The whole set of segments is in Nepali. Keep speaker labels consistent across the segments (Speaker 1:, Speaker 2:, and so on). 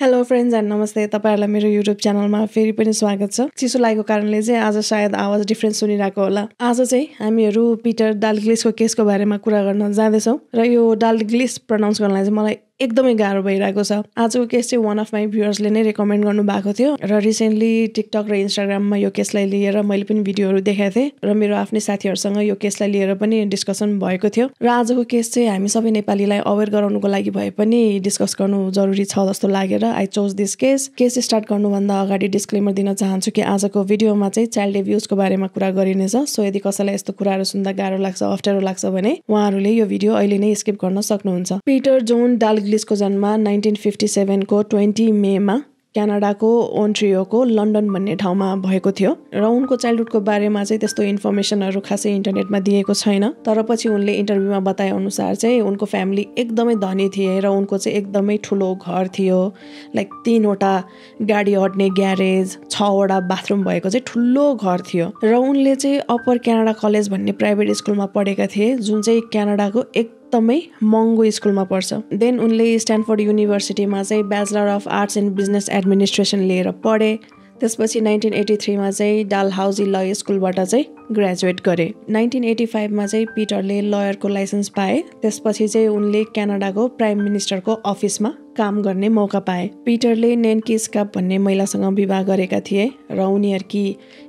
Speaker 1: हेलो फ्रेन्ड्स एन्ड नमस्ते। तपाईहरुलाई मेरो युट्युब च्यानलमा फेरि पनि स्वागत छ। चिसो लागेको कारणले चाहिँ आज सायद आवाज डिफ्रेन्ट सुनिरहेको होला। आज चाहिँ हामीहरू पिटर डाल्ग्लिसको केसको बारेमा कुरा गर्न जाँदैछौँ र यो डाल्ग्लिस प्रोनाउन्स गर्नलाई चाहिँ मलाई एकदमै गाह्रो भइरहेको छ। आजको केस चाहिँ वान अफ माई भ्युअर्सले नै रेकमेन्ड गर्नुभएको थियो र रिसेन्टली टिकटक र इन्स्टाग्राममा यो केसलाई लिएर मैले पनि भिडियोहरू देखाएको थिएँ र मेरो आफ्नै साथीहरूसँग यो केसलाई लिएर पनि डिस्कसन भएको थियो र आजको केस चाहिँ हामी सबै नेपालीलाई अवेर गराउनुको लागि भए पनि डिस्कस गर्नु जरुरी छ जस्तो लागेर I chose this case start गर्नुभन्दा अगाडि डिस्क्लेमर दिन चाहन्छु कि आजको भिडियोमा चाहिँ चाइल्ड एब्युजको बारेमा कुरा गरिनेछ। सो यदि कसैलाई यस्तो कुराहरू सुन्दा गाह्रो लाग्छ, अप्ठ्यारो लाग्छ भने उहाँहरूले यो भिडियो अहिले नै स्किप गर्न सक्नुहुन्छ। पिटर जोन डाल्ग्लिसको जन्म 1957 को 20 मेमा क्यानाडाको ओन्ट्रियोको लन्डन भन्ने ठाउँमा भएको थियो र उनको चाइल्डहुडको बारेमा चाहिँ त्यस्तो इन्फर्मेसनहरू खासै इन्टरनेटमा दिएको छैन। तर पछि उनले इन्टरभ्यूमा बताए अनुसार चाहिँ उनको फ्यामिली एकदमै धनी थिए र उनको चाहिँ एकदमै ठुलो घर थियो, लाइक 3वटा गाडी अड्ने ग्यारेज, 6वटा बाथरुम भएको चाहिँ ठुलो घर थियो र उनले चाहिँ अप्पर क्यानाडा कलेज भन्ने प्राइभेट स्कुलमा पढेका थिए जुन चाहिँ क्यानाडाको एकदमै महँगो स्कुलमा पढ्छ। देन उनले स्ट्यानफोर्ड युनिभर्सिटीमा चाहिँ bachelor of arts in business administration लिएर पढे। त्यसपछि 1983 मा चाहिँ डालहाउजी ल स्कुलबाट चाहिँ ग्रेजुएट गरे। 1985 मा चाहिँ पिटरले लयरको लाइसेन्स पाए। त्यसपछि चाहिँ उनले क्यानाडाको प्राइम मिनिस्टरको अफिसमा काम गर्ने मौका पाए। पिटरले नेन्की स्काप भन्ने महिलासँग विवाह गरेका थिए र उनीहरुकी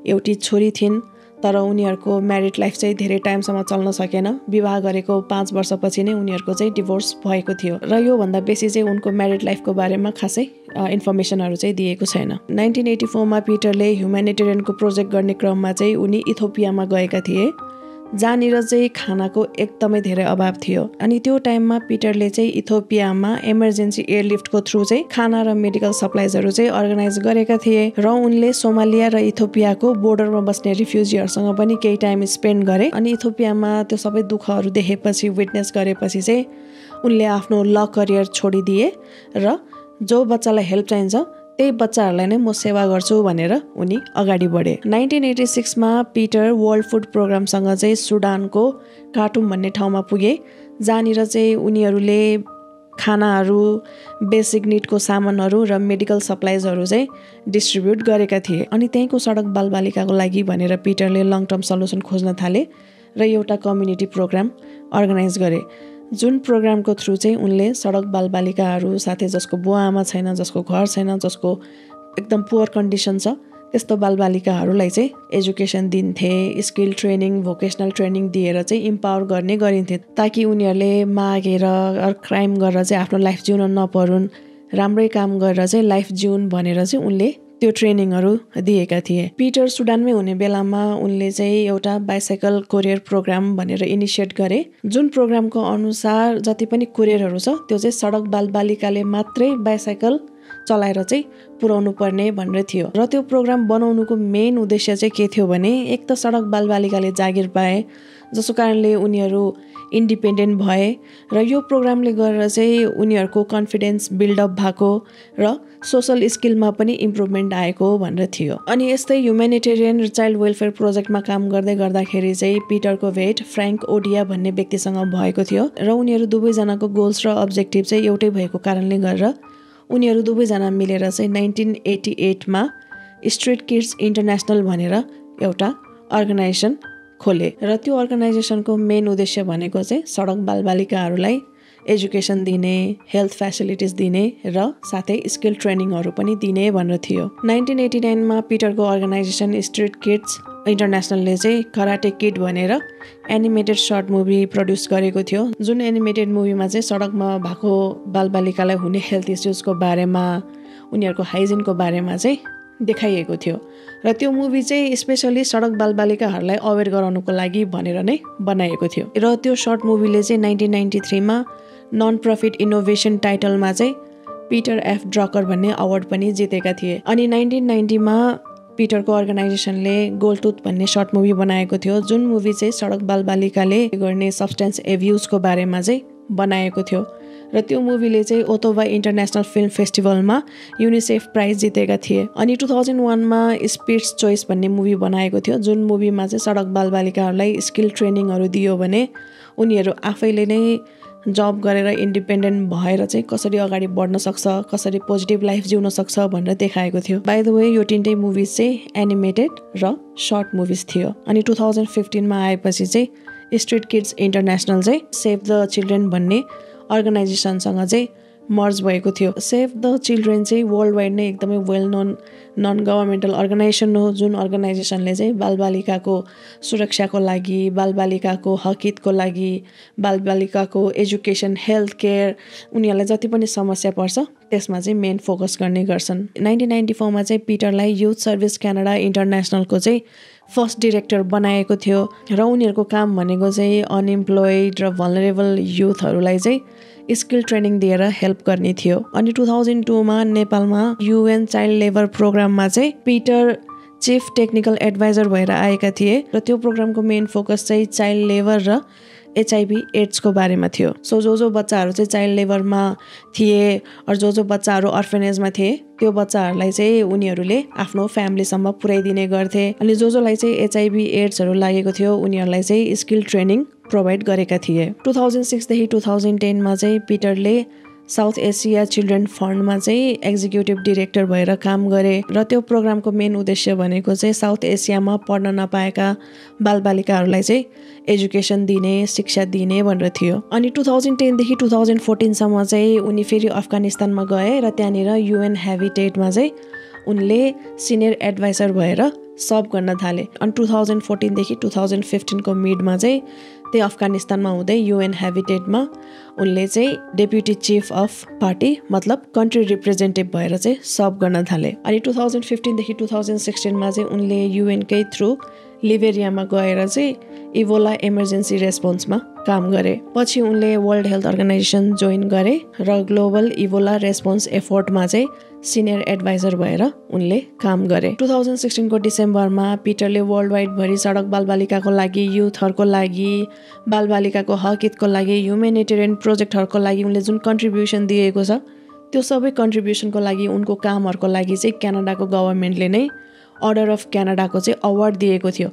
Speaker 1: एउटी छोरी थिइन्। तर उनीहरूको म्यारिड लाइफ चाहिँ धेरै टाइमसम्म चल्न सकेन। विवाह गरेको 5 वर्षपछि नै उनीहरूको चाहिँ डिभोर्स भएको थियो र योभन्दा बेसी चाहिँ उनको म्यारिड लाइफको बारेमा खासै इन्फर्मेसनहरू चाहिँ दिएको छैन। 1984 मा पिटरले ह्युम्यानिटेरियनको प्रोजेक्ट गर्ने क्रममा चाहिँ उनी इथियोपियामा गएका थिए जहाँनिर चाहिँ खानाको एकदमै धेरै अभाव थियो। अनि त्यो टाइममा पिटरले चाहिँ इथियोपियामा इमर्जेन्सी एयरलिफ्टको थ्रु चाहिँ खाना र मेडिकल सप्लाइजहरू चाहिँ अर्गनाइज गरेका थिए र उनले सोमालिया र इथियोपियाको बोर्डरमा बस्ने रिफ्युजीहरूसँग पनि केही टाइम स्पेन्ड गरे। अनि इथियोपियामा त्यो सबै दुःखहरू देखेपछि, विटनेस गरेपछि चाहिँ उनले आफ्नो ल करियर छोडिदिए र जो बच्चालाई हेल्प चाहिन्छ त्यही बच्चाहरूलाई नै म सेवा गर्छु भनेर उनी अगाडि बढे। 1986 मा पिटर वर्ल्ड फुड प्रोग्रामसँग चाहिँ सुडानको कार्टुम भन्ने ठाउँमा पुगे जहाँनिर चाहिँ उनीहरूले खानाहरू, बेसिक निडको सामानहरू र मेडिकल सप्लाइजहरू चाहिँ डिस्ट्रिब्युट गरेका थिए। अनि त्यहीँको सडक बालबालिकाको लागि भनेर पिटरले लङ टर्म सल्युसन खोज्न थाले र एउटा कम्युनिटी प्रोग्राम अर्गनाइज गरे जुन प्रोग्रामको थ्रु चाहिँ उनले सडक बालबालिकाहरू साथै जसको बुवा आमा छैन, जसको घर छैन, जसको एकदम पुअर कन्डिसन छ त्यस्तो बालबालिकाहरूलाई चाहिँ एजुकेसन दिन्थे, स्किल ट्रेनिङ, भोकेसनल ट्रेनिङ दिएर चाहिँ इम्पावर गर्ने गरिन्थे ताकि उनीहरूले मागेर क्राइम गरेर चाहिँ आफ्नो लाइफ जिउन नपरुन्, राम्रै काम गरेर चाहिँ लाइफ जिउन् भनेर चाहिँ उनले त्यो ट्रेनिङहरू दिएका थिए। पिटर सुडानमै हुने बेलामा उनले चाहिँ एउटा बाइसाइकल कोरियर प्रोग्राम भनेर इनिसिएट गरे जुन प्रोग्रामको अनुसार जति पनि कोरियरहरू छ त्यो चाहिँ सडक बालबालिकाले मात्रै बाइसाइकल चलाएर चाहिँ पुर्याउनु पर्ने भनेर थियो र त्यो प्रोग्राम बनाउनुको मेन उद्देश्य चाहिँ के थियो भने एक त सडक बालबालिकाले जागिर पाए जसको कारणले उनीहरू इन्डिपेन्डेन्ट भए र यो प्रोग्रामले गरेर चाहिँ उनीहरूको कन्फिडेन्स बिल्डअप भएको र सोसल स्किलमा पनि इम्प्रुभमेन्ट आएको भनेर थियो। अनि यस्तै ह्युम्यानिटेरियन र चाइल्ड वेलफेयर प्रोजेक्टमा काम गर्दै गर्दाखेरि चाहिँ पिटरको भेट फ्र्याङ्क ओडिया भन्ने व्यक्तिसँग भएको थियो र उनीहरू दुवैजनाको गोल्स र अब्जेक्टिभ चाहिँ एउटै भएको कारणले गरेर उनीहरू दुवैजना मिलेर चाहिँ 1988 मा स्ट्रिट किड्स इन्टरनेसनल भनेर एउटा अर्गनाइजेसन खोले र त्यो अर्गनाइजेसनको मेन उद्देश्य भनेको चाहिँ सडक बालबालिकाहरूलाई एजुकेसन दिने, हेल्थ फेसिलिटिज दिने र साथै स्किल ट्रेनिङहरू पनि दिने भनेर थियो। 1989 मा पिटरको अर्गनाइजेसन स्ट्रिट किड्स इन्टरनेसनलले चाहिँ कराटे किड भनेर एनिमेटेड सर्ट मुभी प्रड्युस गरेको थियो जुन एनिमेटेड मुभीमा चाहिँ सडकमा भएको बालबालिकालाई हुने हेल्थ इस्युजको बारेमा, उनीहरूको हाइजिनको बारेमा चाहिँ देखाइएको थियो र त्यो मुभी चाहिँ स्पेसली सडक बालबालिकाहरूलाई अवेर गराउनुको लागि भनेर नै बनाएको थियो र त्यो सर्ट मुभीले चाहिँ 1993 मा नन प्रफिट इनोभेसन टाइटलमा चाहिँ पिटर एफ ड्रकर भन्ने अवार्ड पनि जितेका थिए। अनि 1990 मा पिटरको अर्गनाइजेसनले गोल्डटुथ भन्ने सर्ट मुभी बनाएको थियो जुन मुभी चाहिँ सडक बालबालिकाले गर्ने सब्सटेन्स एब्युजको बारेमा चाहिँ बनाएको थियो र त्यो मुभीले चाहिँ ओटोवा इन्टरनेसनल फिल्म फेस्टिभलमा युनिसेफ प्राइज जितेका थिए। अनि 2001 मा स्पिट्स चोइस भन्ने मुभी बनाएको थियो जुन मुभीमा चाहिँ सडक बालबालिकाहरूलाई स्किल ट्रेनिङहरू दियो भने उनीहरू आफैले नै जब गरेर इन्डिपेन्डेन्ट भएर चाहिँ कसरी अगाडि बढ्न सक्छ, कसरी पोजिटिभ लाइफ जिउन सक्छ भनेर देखाएको थियो। बाइ द वे यो तिनटै मुभिज चाहिँ एनिमेटेड र सर्ट मुभिज थियो। अनि 2015 आएपछि चाहिँ स्ट्रिट किड्स इन्टरनेसनल चाहिँ सेभ द चिल्ड्रेन भन्ने अर्गनाइजेसनसँग चाहिँ मर्ज भएको थियो। सेभ द चिल्ड्रेन चाहिँ वर्ल्ड वाइड नै एकदमै वेल नोन नन गभर्मेन्टल अर्गनाइजेसन हो, जुन अर्गनाइजेसनले चाहिँ बालबालिकाको सुरक्षाको लागि, बालबालिकाको हकितको लागि, बालबालिकाको एजुकेसन, हेल्थ केयर, उनीहरूलाई जति पनि समस्या पर्छ त्यसमा चाहिँ मेन फोकस गर्ने गर्छन्। 1994 मा चाहिँ पिटरलाई युथ सर्भिस क्यानाडा इन्टरनेसनलको चाहिँ फर्स्ट डिरेक्टर बनाएको थियो र उनीहरूको काम भनेको चाहिँ अनइम्प्लोइड र भलनरेबल युथहरूलाई चाहिँ स्किल ट्रेनिङ दिएर हेल्प गर्ने थियो। अनि 2002 मा नेपालमा UN चाइल्ड लेबर प्रोग्राममा चाहिँ पिटर चिफ टेक्निकल एडभाइजर भएर आएका थिए र त्यो प्रोग्रामको मेन फोकस चाहिँ चाइल्ड लेबर र HIV एड्सको बारेमा थियो। सो जो बच्चाहरू चाहिँ चाइल्ड लेबरमा थिए र जो बच्चाहरू अर्फेनेजमा थिए त्यो बच्चाहरूलाई चाहिँ उनीहरूले आफ्नो फ्यामिलीसम्म पुर्याइदिने गर्थे। अनि जोलाई चाहिँ HIV एड्सहरू लागेको थियो उनीहरूलाई चाहिँ स्किल ट्रेनिङ प्रोभाइड गरेका थिए। 2006 देखि 2010 मा चाहिँ पिटरले साउथ एसिया चिल्ड्रेन फन्डमा चाहिँ एक्जिक्युटिभ डिरेक्टर भएर काम गरे र त्यो प्रोग्रामको मेन उद्देश्य भनेको चाहिँ साउथ एसियामा पढ्न नपाएका बालबालिकाहरूलाई चाहिँ एजुकेसन दिने, शिक्षा दिने भनेर थियो। अनि 2010 देखि 2014 सम्म चाहिँ उनी फेरि अफगानिस्तानमा गए र त्यहाँनिर UN हेबिटेटमा चाहिँ उनले सिनियर एडभाइजर भएर सर्भ गर्न थाले। अनि 2014 देखि 2015 को मिडमा चाहिँ त्यही अफगानिस्तानमा हुँदै UN हेबिटेटमा उनले चाहिँ डेप्युटी चिफ अफ पार्टी मतलब कन्ट्री रिप्रेजेन्टेटिभ भएर चाहिँ सर्भ गर्न थाले। अनि 2015 देखि 2016 मा चाहिँ उनले UN कै थ्रु लिबेरियामा गएर चाहिँ इबोला इमर्जेन्सी रेस्पोन्समा काम गरे। पछि उनले वर्ल्ड हेल्थ अर्गनाइजेसन जोइन गरे र ग्लोबल इबोला रेस्पोन्स एफोर्टमा चाहिँ सिनियर एडभाइजर भएर उनले काम गरे। 2016 को डिसेम्बरमा पिटरले वर्ल्ड वाइड भरि सडक बालबालिकाको लागि, युथहरूको लागि, बालबालिकाको हकितको लागि, ह्युमेनिटेरियन प्रोजेक्टहरूको लागि उनले जुन कन्ट्रिब्युसन दिएको छ त्यो सबै कन्ट्रिब्युसनको लागि उनको कामहरूको लागि चाहिँ क्यानाडाको गभर्मेन्टले नै अर्डर अफ क्यानाडाको चाहिँ अवार्ड दिएको थियो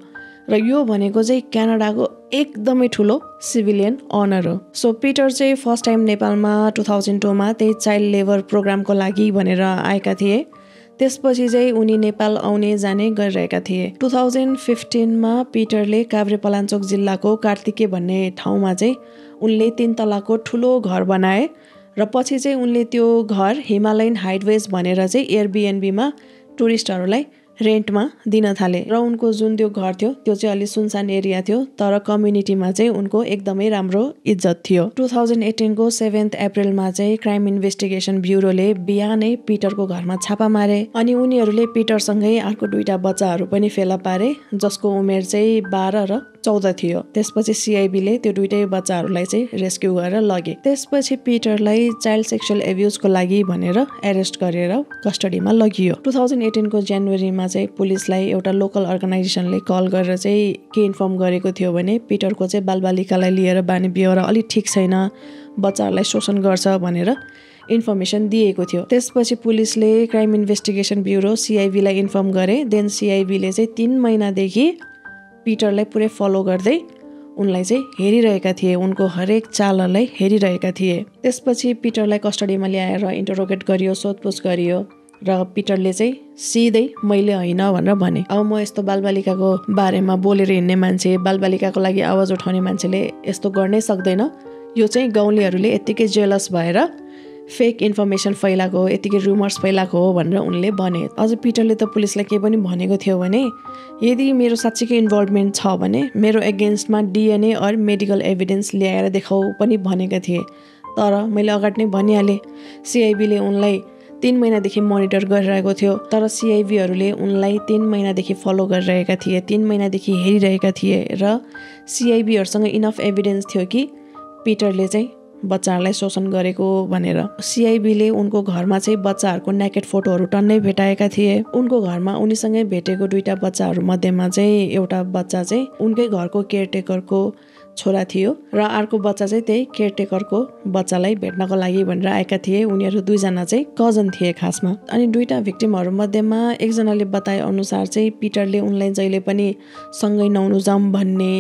Speaker 1: र यो भनेको चाहिँ क्यानाडाको एकदमै ठुलो सिभिलियन अनर हो। सो पिटर चाहिँ फर्स्ट टाइम नेपालमा 2002 मा त्यही चाइल्ड लेबर प्रोग्रामको लागि भनेर आएका थिए। त्यसपछि चाहिँ उनी नेपाल आउने जाने गरिरहेका थिए। 2015 मा पिटरले काभ्रेपलाञ्चोक जिल्लाको कार्तिके भन्ने ठाउँमा चाहिँ उनले 3 तलाको ठुलो घर बनाए र पछि चाहिँ उनले त्यो घर हिमालयन हाइटवेज भनेर चाहिँ एयरबिएनबीमा टुरिस्टहरूलाई रेन्टमा दिन थाले र उनको जुन त्यो घर थियो त्यो चाहिँ अलि सुनसान एरिया थियो तर कम्युनिटीमा चाहिँ उनको एकदमै राम्रो इज्जत थियो। 2018 को 7 अप्रिलमा चाहिँ क्राइम इन्भेस्टिगेसन ब्युरोले बिहानै पिटरको घरमा छापा मारे अनि उनीहरूले पिटरसँगै अर्को 2टा बच्चाहरू पनि फेला पारे जसको उमेर चाहिँ 12 र 14 थियो। त्यसपछि CIBले त्यो 2टै बच्चाहरूलाई चाहिँ रेस्क्यु गरेर लगे। त्यसपछि पिटरलाई चाइल्ड सेक्सुअल एब्युजको लागि भनेर एरेस्ट गरेर कस्टडीमा लगियो। 2018 को जनवरीमा चाहिँ पुलिसलाई एउटा लोकल अर्गनाइजेसनले कल गरेर चाहिँ के इन्फर्म गरेको थियो भने पिटरको चाहिँ बालबालिकालाई लिएर बानी बेहोरा अलि ठिक छैन, बच्चाहरूलाई शोषण गर्छ भनेर इन्फर्मेसन दिएको थियो। त्यसपछि पुलिसले क्राइम इन्भेस्टिगेसन ब्युरो CIBलाई इन्फर्म गरे। देन CIBले चाहिँ 3 महिनादेखि पिटरलाई पुरै फलो गर्दै उनलाई चाहिँ हेरिरहेका थिए, उनको हरेक चाललाई हेरिरहेका थिए। त्यसपछि पिटरलाई कस्टडीमा ल्याएर इन्टरोगेट गरियो, सोधपुछ गरियो र पिटरले चाहिँ सिधै मैले होइन भनेर भने। अब म यस्तो बालबालिकाको बारेमा बोलेर हिँड्ने मान्छे, बालबालिकाको लागि आवाज उठाउने मान्छेले यस्तो गर्नै सक्दैन, यो चाहिँ गाउँलेहरूले यत्तिकै जेलस भएर फेक इन्फर्मेसन फैलाएको हो, यतिकै रुमर्स फैलाएको हो भनेर उनले भने। अझ पिटरले त पुलिसलाई के पनि भनेको थियो भने यदि मेरो साँच्चीकै इन्भल्भमेन्ट छ भने मेरो एगेन्स्टमा DNA अर मेडिकल एभिडेन्स ल्याएर देखाऊ पनि भनेका थिए। तर मैले अगाडि नै भनिहालेँ CIBले उनलाई 3 महिनादेखि मोनिटर गरिरहेको थियो तर CIBहरूले उनलाई 3 महिनादेखि फलो गरिरहेका थिए, 3 महिनादेखि हेरिरहेका थिए र CIBहरूसँग इनफ एभिडेन्स थियो कि पिटरले चाहिँ बच्चाहरूलाई शोषण गरेको भनेर। CIBले उनको घरमा चाहिँ बच्चाहरूको नेकेड फोटोहरू टन्नै भेटाएका थिए। उनको घरमा उनीसँगै भेटेको 2टा बच्चाहरू मध्येमा चाहिँ एउटा बच्चा चाहिँ उनकै घरको केयरटेकरको छोरा थियो र अर्को बच्चा चाहिँ त्यही केयरटेकरको बच्चालाई भेट्नको लागि भनेर आएका थिए। उनीहरू दुईजना चाहिँ कजन थिए खासमा। अनि दुईटा भिक्टिमहरू मध्येमा एकजनाले बताए अनुसार चाहिँ पिटरले उनलाई जहिले पनि सँगै नुहाउनु जाऊँ भन्ने,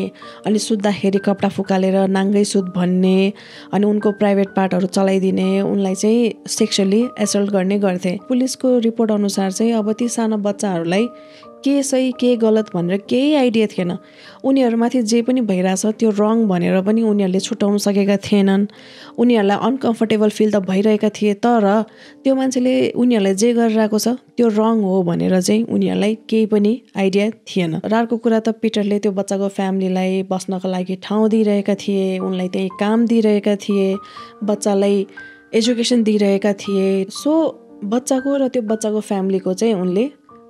Speaker 1: अनि सुत्दाखेरि कपडा फुकालेर नाङ्गै सुत भन्ने, अनि उनको प्राइभेट पार्टहरू चलाइदिने, उनलाई चाहिँ सेक्सुअली एसल्ट गर्ने गर्थे। पुलिसको रिपोर्ट अनुसार चाहिँ अब ती साना बच्चाहरूलाई के सही के गलत भनेर केही आइडिया थिएन। उनीहरूमाथि जे पनि भइरहेछ त्यो रङ भनेर पनि उनीहरूले छुट्याउन सकेका थिएनन्। उनीहरूलाई अनकम्फर्टेबल फिल त भइरहेका थिए, तर त्यो मान्छेले उनीहरूलाई जे गरिरहेको छ त्यो रङ हो भनेर चाहिँ उनीहरूलाई केही पनि आइडिया थिएन। र अर्को कुरा त पिटरले त्यो बच्चाको फ्यामिलीलाई बस्नको लागि ठाउँ दिइरहेका थिए, उनलाई त्यही काम दिइरहेका थिए, बच्चालाई एजुकेसन दिइरहेका थिए। सो बच्चाको र त्यो बच्चाको फ्यामिलीको चाहिँ उनले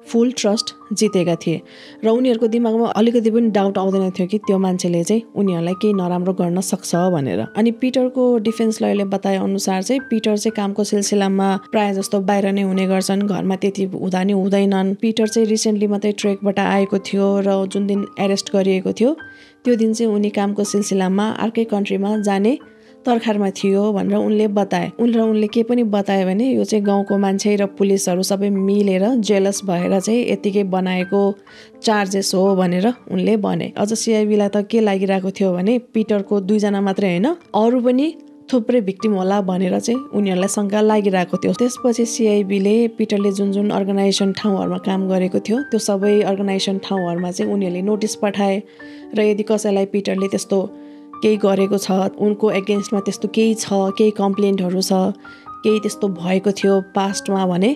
Speaker 1: फुल ट्रस्ट जितेका थिए र उनीहरूको दिमागमा अलिकति पनि डाउट आउँदैन थियो कि त्यो मान्छेले चाहिँ उनीहरूलाई केही नराम्रो गर्न सक्छ भनेर। अनि पिटरको डिफेन्स लयरले बताए अनुसार चाहिँ पिटर चाहिँ कामको सिलसिलामा प्रायः जस्तो बाहिर नै हुने गर्छन्, घरमा त्यति हुँदा नि हुँदैनन्। पिटर चाहिँ रिसेन्टली मात्रै ट्रेकबाट आएको थियो र जुन दिन एरेस्ट गरिएको थियो त्यो दिन चाहिँ उनी कामको सिलसिलामा अर्कै कन्ट्रीमा जाने तर्खरमा थियो भनेर उनले बताए। उनले के पनि बताए भने यो चाहिँ गाउँको मान्छे र पुलिसहरू सबै मिलेर जेलस भएर चाहिँ यतिकै बनाएको चार्जेस हो भनेर उनले भने। अझ सिआइबीलाई त के लागिरहेको थियो भने पिटरको दुईजना मात्रै होइन अरू पनि थुप्रै भिक्टिम होला भनेर चाहिँ उनीहरूलाई शङ्का लागिरहेको थियो। त्यसपछि सिआइबीले पिटरले जुन जुन अर्गनाइजेसन ठाउँहरूमा काम गरेको थियो त्यो सबै अर्गनाइजेसन ठाउँहरूमा चाहिँ उनीहरूले नोटिस पठाए र यदि कसैलाई पिटरले त्यस्तो केही गरेको छ, उनको एगेन्स्टमा त्यस्तो केही छ, केही कम्प्लेन्टहरू छ, केही त्यस्तो भएको थियो पास्टमा भने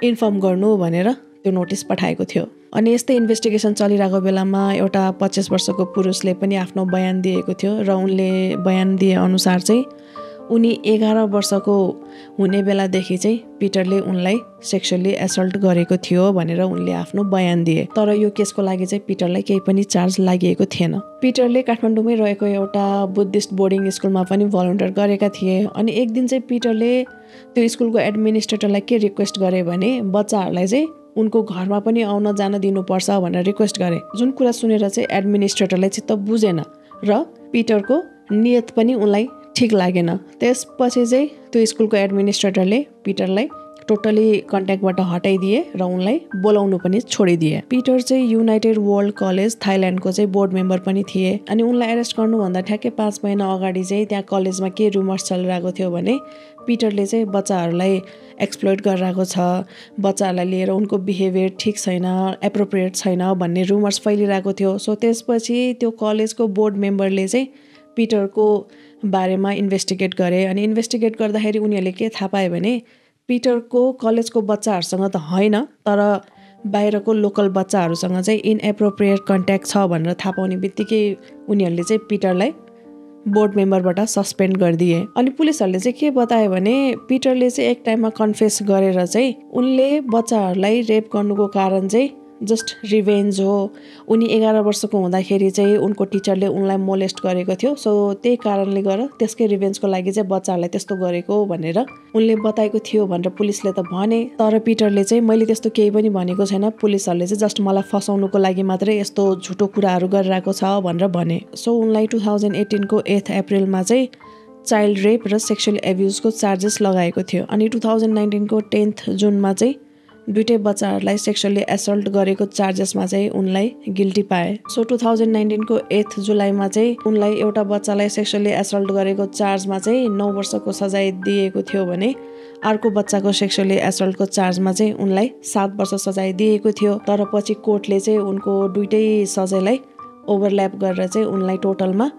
Speaker 1: इन्फर्म गर्नु भनेर त्यो नोटिस पठाएको थियो। अनि यस्तै इन्भेस्टिगेसन चलिरहेको बेलामा एउटा 25 वर्षको पुरुषले पनि आफ्नो बयान दिएको थियो र उनले बयान दिए अनुसार चाहिँ उनी 11 वर्षको हुने बेलादेखि चाहिँ पिटरले उनलाई सेक्सुअली एसल्ट गरेको थियो भनेर उनले आफ्नो बयान दिए। तर यो केसको लागि चाहिँ पिटरलाई केही पनि चार्ज लागेको थिएन। पिटरले काठमाडौँमै रहेको एउटा बुद्धिस्ट बोर्डिङ स्कुलमा पनि भलन्टियर गरेका थिए। अनि एक दिन चाहिँ पिटरले त्यो स्कुलको एडमिनिस्ट्रेटरलाई के रिक्वेस्ट गरे भने बच्चाहरूलाई चाहिँ उनको घरमा पनि आउन जान दिनुपर्छ भनेर रिक्वेस्ट गरे। जुन कुरा सुनेर चाहिँ एडमिनिस्ट्रेटरले चित्त बुझेन र पिटरको नियत पनि उनलाई ठिक लागेन। त्यसपछि चाहिँ त्यो स्कुलको एडमिनिस्ट्रेटरले पिटरलाई टोटली कन्ट्याक्टबाट हटाइदिए र उनलाई बोलाउनु पनि छोडिदिए। पिटर चाहिँ युनाइटेड वर्ल्ड कलेज थाइल्यान्डको चाहिँ बोर्ड मेम्बर पनि थिए। अनि उनलाई एरेस्ट गर्नुभन्दा ठ्याक्कै 5 महिना अगाडि चाहिँ त्यहाँ कलेजमा के रुमर्स चलिरहेको थियो भने पिटरले चाहिँ बच्चाहरूलाई एक्सप्लोइट गरिरहेको छ, बच्चाहरूलाई लिएर उनको बिहेभियर ठिक छैन, एप्रोप्रिएट छैन भन्ने रुमर्स फैलिरहेको थियो। सो त्यसपछि त्यो कलेजको बोर्ड मेम्बरले चाहिँ पिटरको बारेमा इन्भेस्टिगेट गरे। अनि इन्भेस्टिगेट गर्दाखेरि उनीहरूले के थाहा पाए भने पिटरको कलेजको बच्चाहरूसँग त होइन, तर बाहिरको लोकल बच्चाहरूसँग चाहिँ इनएप्रोप्रिएट कन्ट्याक्ट छ भनेर थाहा पाउने बित्तिकै उनीहरूले चाहिँ पिटरलाई बोर्ड मेम्बरबाट सस्पेन्ड गरिदिए। अनि पुलिसहरूले चाहिँ के बतायो भने पिटरले चाहिँ एक टाइममा कन्फेस गरेर चाहिँ उनले बच्चाहरूलाई रेप गर्नुको कारण चाहिँ जस्ट रिभेन्ज हो। उनी 11 वर्षको हुँदाखेरि चाहिँ उनको टिचरले उनलाई मोलेस्ट गरेको थियो, सो त्यही कारणले गर्दा त्यसकै रिभेन्जको लागि चाहिँ बच्चाहरूलाई त्यस्तो गरेको भनेर उनले बताएको थियो भनेर पुलिसले त भने। तर पिटरले चाहिँ मैले त्यस्तो केही पनि भनेको छैन, पुलिसहरूले चाहिँ जस्ट मलाई फसाउनुको लागि मात्रै यस्तो झुटो कुराहरू गरिरहेको छ भनेर भने। सो उनलाई 2018 को 8 अप्रिलमा चाहिँ चाइल्ड रेप र सेक्सुअल एब्युजको चार्जेस लगाएको थियो। अनि 2019 को 10 जुनमा चाहिँ दुईटै बच्चाहरूलाई सेक्सुअली एसल्ट गरेको चार्जेसमा चाहिँ उनलाई गिल्टी पाए। सो 2019 को 8 जुलाईमा चाहिँ उनलाई एउटा बच्चालाई सेक्सुअली एसल्ट गरेको चार्जमा चाहिँ 9 वर्षको सजाय दिएको थियो भने अर्को बच्चाको सेक्सुअली एसल्टको चार्जमा चाहिँ उनलाई 7 वर्ष सजाय दिएको थियो। तर पछि कोर्टले चाहिँ उनको दुईटै सजायलाई ओभरल्याप गरेर चाहिँ उनलाई टोटलमा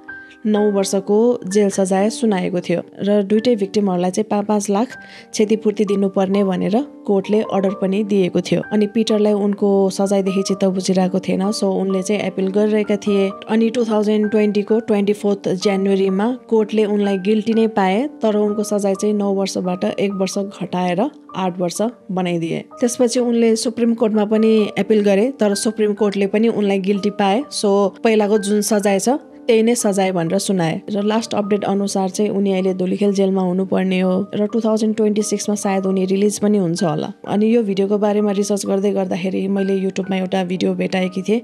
Speaker 1: 9 वर्षको जेल सजाय सुनाएको थियो र दुईटै भिक्टिमहरूलाई चाहिँ 5-5 लाख क्षतिपूर्ति दिनुपर्ने भनेर कोर्टले अर्डर पनि दिएको थियो। अनि पिटरलाई उनको सजायदेखि चित्त बुझिरहेको थिएन, सो उनले चाहिँ एपिल गरिरहेका थिए। अनि 2020 को 24 जनवरीमा कोर्टले उनलाई गिल्टी नै पाए, तर उनको सजाय चाहिँ 9 वर्षबाट 1 वर्ष घटाएर 8 वर्ष बनाइदिए। त्यसपछि उनले सुप्रिम कोर्टमा पनि एपिल गरे, तर सुप्रिम कोर्टले पनि उनलाई गिल्टी पाए। सो पहिलाको जुन सजाय छ त्यही नै सजाय भनेर सुनाए। र लास्ट अपडेट अनुसार चाहिँ उनी अहिले धुलिखेल जेलमा हुनुपर्ने हो र 2026 मा सायद उनी रिलिज पनि हुन्छ होला। अनि यो भिडियोको बारेमा रिसर्च गर्दै गर्दाखेरि मैले युट्युबमा एउटा भिडियो भेटाएकी थिएँ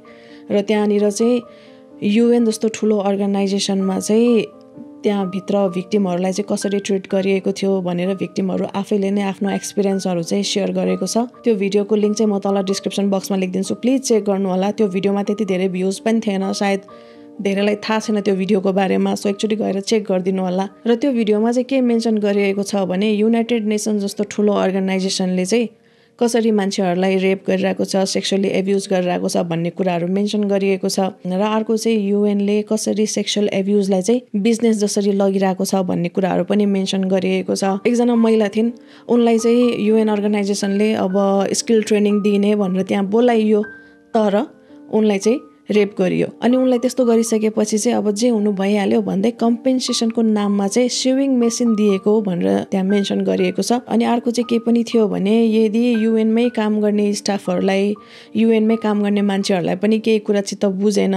Speaker 1: र त्यहाँनिर चाहिँ UN जस्तो ठुलो अर्गनाइजेसनमा चाहिँ त्यहाँभित्र भिक्टिमहरूलाई चाहिँ कसरी ट्रिट गरिएको थियो भनेर भिक्टिमहरू आफैले नै आफ्नो एक्सपिरियन्सहरू चाहिँ सेयर गरेको छ। त्यो भिडियोको लिङ्क चाहिँ म तल डिस्क्रिप्सन बक्समा लेखिदिन्छु, प्लिज चेक गर्नु होला। त्यो भिडियोमा त्यति धेरै भ्युज पनि थिएन, सायद धेरैलाई थाहा छैन त्यो भिडियोको बारेमा, सो एकचोटि गएर चेक गरिदिनु होला। र त्यो भिडियोमा चाहिँ के मेन्सन गरिएको छ भने युनाइटेड नेसन जस्तो ठुलो अर्गनाइजेसनले चाहिँ कसरी मान्छेहरूलाई रेप गरिरहेको छ, सेक्सुअली एब्युज गरिरहेको छ भन्ने कुराहरू मेन्सन गरिएको छ। र अर्को चाहिँ युएनले कसरी सेक्सुअल एब्युजलाई चाहिँ बिजनेस जसरी लगिरहेको छ भन्ने कुराहरू पनि मेन्सन गरिएको छ। एकजना महिला थिइन्, उनलाई चाहिँ युएन अर्गनाइजेसनले अब स्किल ट्रेनिङ दिने भनेर त्यहाँ बोलाइयो, तर उनलाई चाहिँ रेप गरियो। अनि उनलाई त्यस्तो गरिसकेपछि चाहिँ अब जे हुनु भइहाल्यो भन्दै कम्पेन्सेसनको नाममा चाहिँ स्युविङ मेसिन दिएको भनेर त्यहाँ मेन्सन गरिएको छ। अनि अर्को चाहिँ के पनि थियो भने यदि युएनमै काम गर्ने स्टाफहरूलाई, युएनमै काम गर्ने मान्छेहरूलाई पनि केही कुरा चित्त बुझेन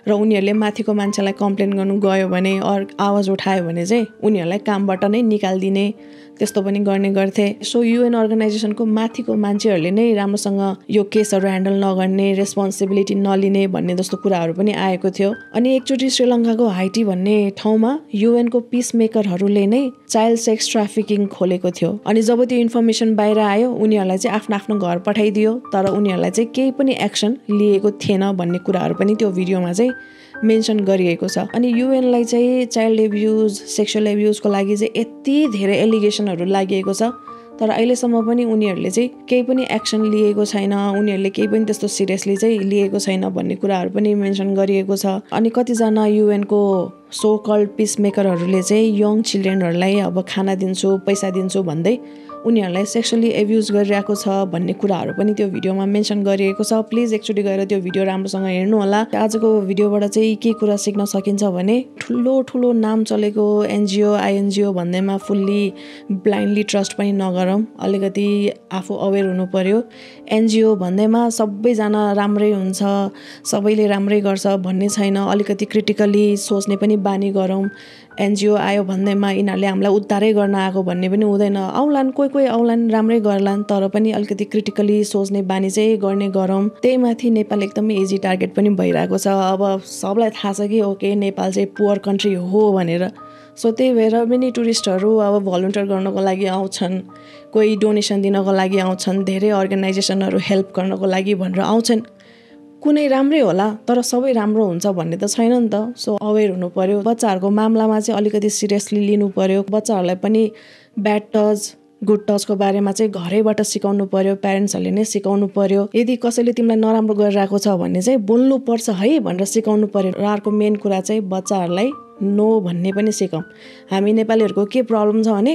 Speaker 1: र उनीहरूले माथिको मान्छेलाई कम्प्लेन गर्नु गयो भने आवाज उठायो भने चाहिँ उनीहरूलाई कामबाट नै निकालिदिने, त्यस्तो पनि गर्ने गर्थे। सो युएन अर्गनाइजेसनको माथिको मान्छेहरूले नै राम्रोसँग यो केसहरू ह्यान्डल नगर्ने, रेस्पोन्सिबिलिटी नलिने भन्ने जस्तो कुराहरू पनि आएको थियो। अनि एकचोटि श्रीलङ्काको हाइटी भन्ने ठाउँमा युएनको पिस मेकरहरूले नै चाइल्ड सेक्स ट्राफिकिङ खोलेको थियो। अनि जब त्यो इन्फर्मेसन बाहिर आयो उनीहरूलाई चाहिँ आफ्नो आफ्नो घर पठाइदियो, तर उनीहरूलाई चाहिँ केही पनि एक्सन लिएको थिएन भन्ने कुराहरू पनि त्यो भिडियोमा चाहिँ मेन्सन गरिएको छ। अनि युएनलाई चाहिँ चाइल्ड एब्युज, सेक्सुअल एब्युजको लागि चाहिँ यति धेरै एलिगेसनहरू लागिएको छ, तर अहिलेसम्म पनि उनीहरूले चाहिँ केही पनि एक्सन लिएको छैन, उनीहरूले केही पनि त्यस्तो सिरियसली चाहिँ लिएको छैन भन्ने कुराहरू पनि मेन्सन गरिएको छ। अनि कतिजना युएनको सो कल्ड पिस मेकरहरूले चाहिँ यङ चिल्ड्रेनहरूलाई अब खाना दिन्छु, पैसा दिन्छु भन्दै उनीहरूलाई सेक्सुअली एब्युज गरिरहेको छ भन्ने कुराहरू पनि त्यो भिडियोमा मेन्सन गरिएको छ। प्लिज एकचोटि गएर त्यो भिडियो राम्रोसँग हेर्नु होला। आजको भिडियोबाट चाहिँ के कुरा सिक्न सकिन्छ भने ठुलो ठुलो नाम चलेको एनजिओ, आइएनजिओ भन्दैमा फुल्ली ब्लाइन्डली ट्रस्ट पनि नगरौँ, अलिकति आफू अवेर हुनु पर्यो। एनजिओ भन्दैमा सबैजना राम्रै हुन्छ, सबैले राम्रै गर्छ भन्ने छैन, अलिकति क्रिटिकली सोच्ने पनि बानी गरौँ। एनजिओ आयो भन्दैमा यिनीहरूले हामीलाई उद्धारै गर्न आएको भन्ने पनि हुँदैन, आउलान् कोही कोही आउलान्, राम्रै गर्लान्, तर पनि अलिकति क्रिटिकली सोच्ने बानी चाहिँ गर्ने गरौँ। त्यही माथि नेपाल एकदमै इजी टार्गेट पनि भइरहेको छ। अब सबलाई थाहा छ कि ओके नेपाल चाहिँ पुवर कन्ट्री हो भनेर, सो त्यही भएर पनि टुरिस्टहरू अब भलन्टियर गर्नको लागि आउँछन्, कोही डोनेसन दिनको लागि आउँछन्, धेरै अर्गनाइजेसनहरू हेल्प गर्नको लागि भनेर आउँछन्। कुनै राम्रै होला तर सबै राम्रो हुन्छ भन्ने त छैन नि त। सो अवेर हुनु पर्यो। बच्चाहरूको मामलामा चाहिँ अलिकति सिरियसली लिनु पर्यो। बच्चाहरूलाई पनि ब्याड टच, गुड टचको बारेमा चाहिँ घरैबाट सिकाउनु पर्यो, प्यारेन्ट्सहरूले नै सिकाउनु पर्यो। यदि कसैले तिमीलाई नराम्रो गरिरहेको छ भने चाहिँ बोल्नुपर्छ है भनेर सिकाउनु पर्यो। र अर्को मेन कुरा चाहिँ बच्चाहरूलाई नो भन्ने पनि सिकाउँ। हामी नेपालीहरूको के प्रब्लम छ भने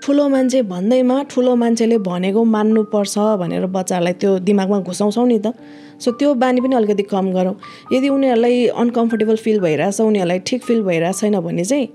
Speaker 1: ठुलो मान्छे भन्दैमा ठुलो मान्छेले भनेको मान्नुपर्छ भनेर बच्चाहरूलाई त्यो दिमागमा घुसाउँछौँ नि त। सो त्यो बानी पनि अलिकति कम गरौँ। यदि उनीहरूलाई अनकम्फर्टेबल फिल भइरहेछ, उनीहरूलाई ठिक फिल भइरहेको छैन भने चाहिँ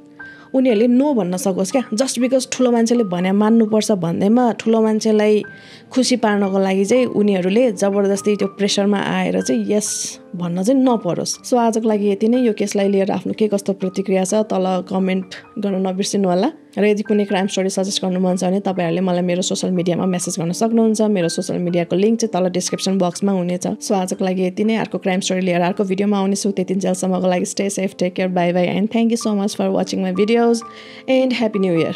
Speaker 1: उनीहरूले नो भन्न सकोस् क्या। जस्ट बिकज ठुलो मान्छेले भने मान्नुपर्छ भन्दैमा ठुलो मान्छेलाई खुसी पार्नको लागि चाहिँ उनीहरूले जबरजस्ती त्यो प्रेसरमा आएर चाहिँ यस भन्न चाहिँ नपरोस्। सो आजको लागि यति नै। यो केसलाई लिएर आफ्नो के कस्तो प्रतिक्रिया छ तल कमेन्ट गर्न नबिर्सिनु होला। र यदि कुनै क्राइम स्टोरी सजेस्ट गर्नु मन छ भने तपाईँहरूले मलाई मेरो सोसल मिडियामा मेसेज गर्न सक्नुहुन्छ। मेरो सोसल मिडियाको लिङ्क चाहिँ तल डिस्क्रिप्सन बक्समा हुनेछ। सो आजको लागि यति नै। अर्को क्राइम स्टोरी लिएर अर्को भिडियोमा आउनेछु। त्यतिन्जेलसम्मको लागि stay safe, take care, bye bye and thank you so much for watching my videos and happy new year.